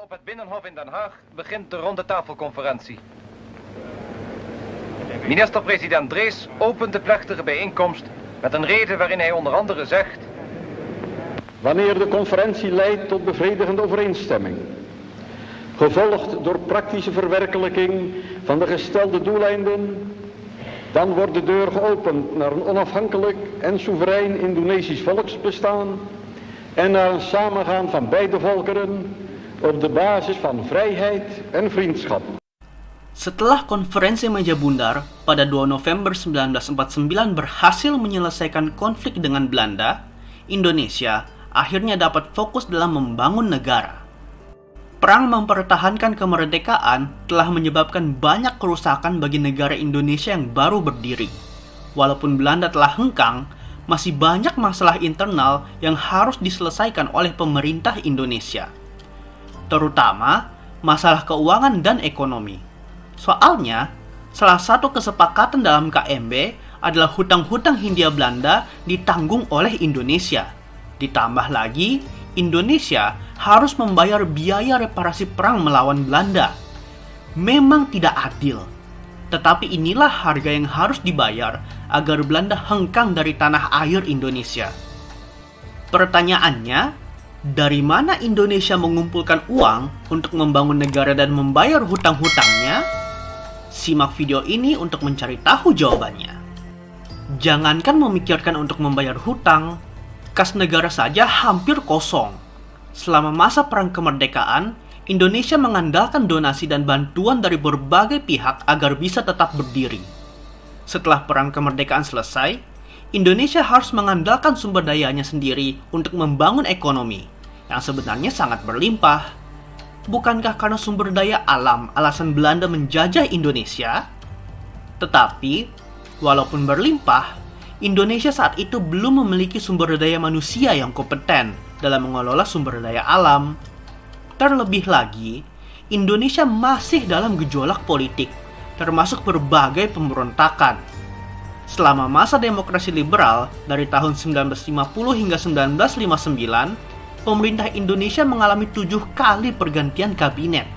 Op het Binnenhof in Den Haag begint de rondetafelconferentie. Minister-president Drees opent de plechtige bijeenkomst met een rede waarin hij onder andere zegt: wanneer de conferentie leidt tot bevredigende overeenstemming, gevolgd door praktische verwerkelijking van de gestelde doeleinden, dan wordt de deur geopend naar een onafhankelijk en soeverein Indonesisch volksbestaan en naar een samengaan van beide volkeren op de basis van vrijheid en vriendschap. Setelah konferensi meja bundar pada 2 November 1949 berhasil menyelesaikan konflik dengan Belanda, Indonesia akhirnya dapat fokus dalam membangun negara. Perang mempertahankan kemerdekaan telah menyebabkan banyak kerusakan bagi negara Indonesia yang baru berdiri. Walaupun Belanda telah hengkang, masih banyak masalah internal yang harus diselesaikan oleh pemerintah Indonesia, terutama masalah keuangan dan ekonomi. Soalnya, salah satu kesepakatan dalam KMB adalah hutang-hutang Hindia Belanda ditanggung oleh Indonesia. Ditambah lagi, Indonesia harus membayar biaya reparasi perang melawan Belanda. Memang tidak adil, tetapi inilah harga yang harus dibayar agar Belanda hengkang dari tanah air Indonesia. Pertanyaannya, dari mana Indonesia mengumpulkan uang untuk membangun negara dan membayar hutang-hutangnya? Simak video ini untuk mencari tahu jawabannya. Jangankan memikirkan untuk membayar hutang, kas negara saja hampir kosong. Selama masa perang kemerdekaan, Indonesia mengandalkan donasi dan bantuan dari berbagai pihak agar bisa tetap berdiri. Setelah perang kemerdekaan selesai, Indonesia harus mengandalkan sumber dayanya sendiri untuk membangun ekonomi, yang sebenarnya sangat berlimpah. Bukankah karena sumber daya alam alasan Belanda menjajah Indonesia? Tetapi, walaupun berlimpah, Indonesia saat itu belum memiliki sumber daya manusia yang kompeten dalam mengelola sumber daya alam. Terlebih lagi, Indonesia masih dalam gejolak politik, termasuk berbagai pemberontakan. Selama masa demokrasi liberal dari tahun 1950 hingga 1959, pemerintah Indonesia mengalami 7 kali pergantian kabinet.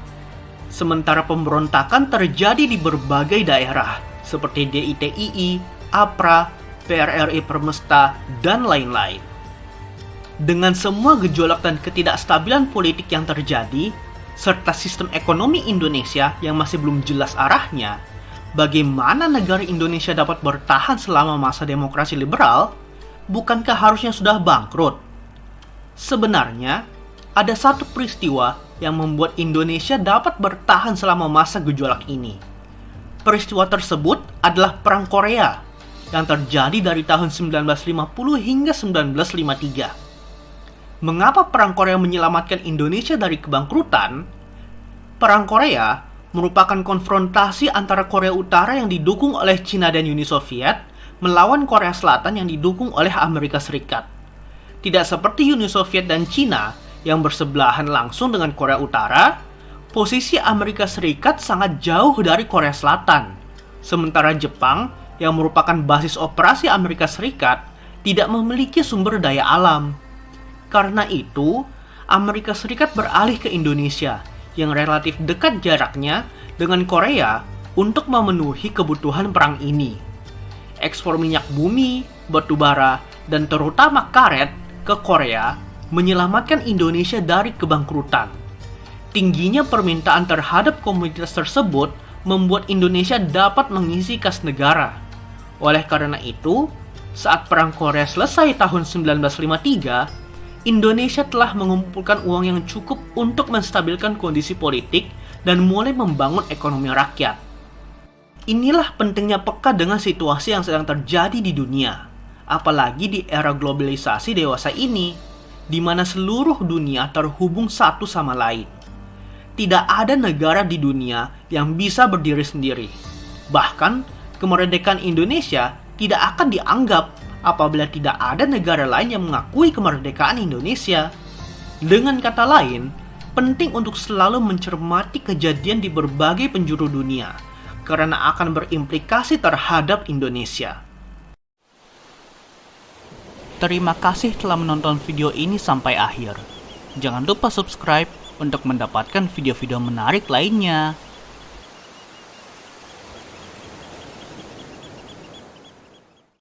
Sementara pemberontakan terjadi di berbagai daerah, seperti DITII, APRA, PRRI Permesta, dan lain-lain. Dengan semua gejolak dan ketidakstabilan politik yang terjadi, serta sistem ekonomi Indonesia yang masih belum jelas arahnya, bagaimana negara Indonesia dapat bertahan selama masa demokrasi liberal? Bukankah harusnya sudah bangkrut? Sebenarnya, ada satu peristiwa yang membuat Indonesia dapat bertahan selama masa gejolak ini. Peristiwa tersebut adalah Perang Korea yang terjadi dari tahun 1950 hingga 1953. Mengapa Perang Korea menyelamatkan Indonesia dari kebangkrutan? Perang Korea merupakan konfrontasi antara Korea Utara yang didukung oleh Cina dan Uni Soviet melawan Korea Selatan yang didukung oleh Amerika Serikat. Tidak seperti Uni Soviet dan Cina yang bersebelahan langsung dengan Korea Utara, posisi Amerika Serikat sangat jauh dari Korea Selatan. Sementara Jepang, yang merupakan basis operasi Amerika Serikat, tidak memiliki sumber daya alam. Karena itu, Amerika Serikat beralih ke Indonesia, yang relatif dekat jaraknya dengan Korea untuk memenuhi kebutuhan perang ini. Ekspor minyak bumi, batu bara, dan terutama karet ke Korea menyelamatkan Indonesia dari kebangkrutan. Tingginya permintaan terhadap komoditas tersebut membuat Indonesia dapat mengisi kas negara. Oleh karena itu, saat Perang Korea selesai tahun 1953, Indonesia telah mengumpulkan uang yang cukup untuk menstabilkan kondisi politik dan mulai membangun ekonomi rakyat. Inilah pentingnya peka dengan situasi yang sedang terjadi di dunia. Apalagi di era globalisasi dewasa ini, di mana seluruh dunia terhubung satu sama lain. Tidak ada negara di dunia yang bisa berdiri sendiri. Bahkan, kemerdekaan Indonesia tidak akan dianggap apabila tidak ada negara lain yang mengakui kemerdekaan Indonesia. Dengan kata lain, penting untuk selalu mencermati kejadian di berbagai penjuru dunia, karena akan berimplikasi terhadap Indonesia. Terima kasih telah menonton video ini sampai akhir. Jangan lupa subscribe, untuk mendapatkan video-video menarik lainnya.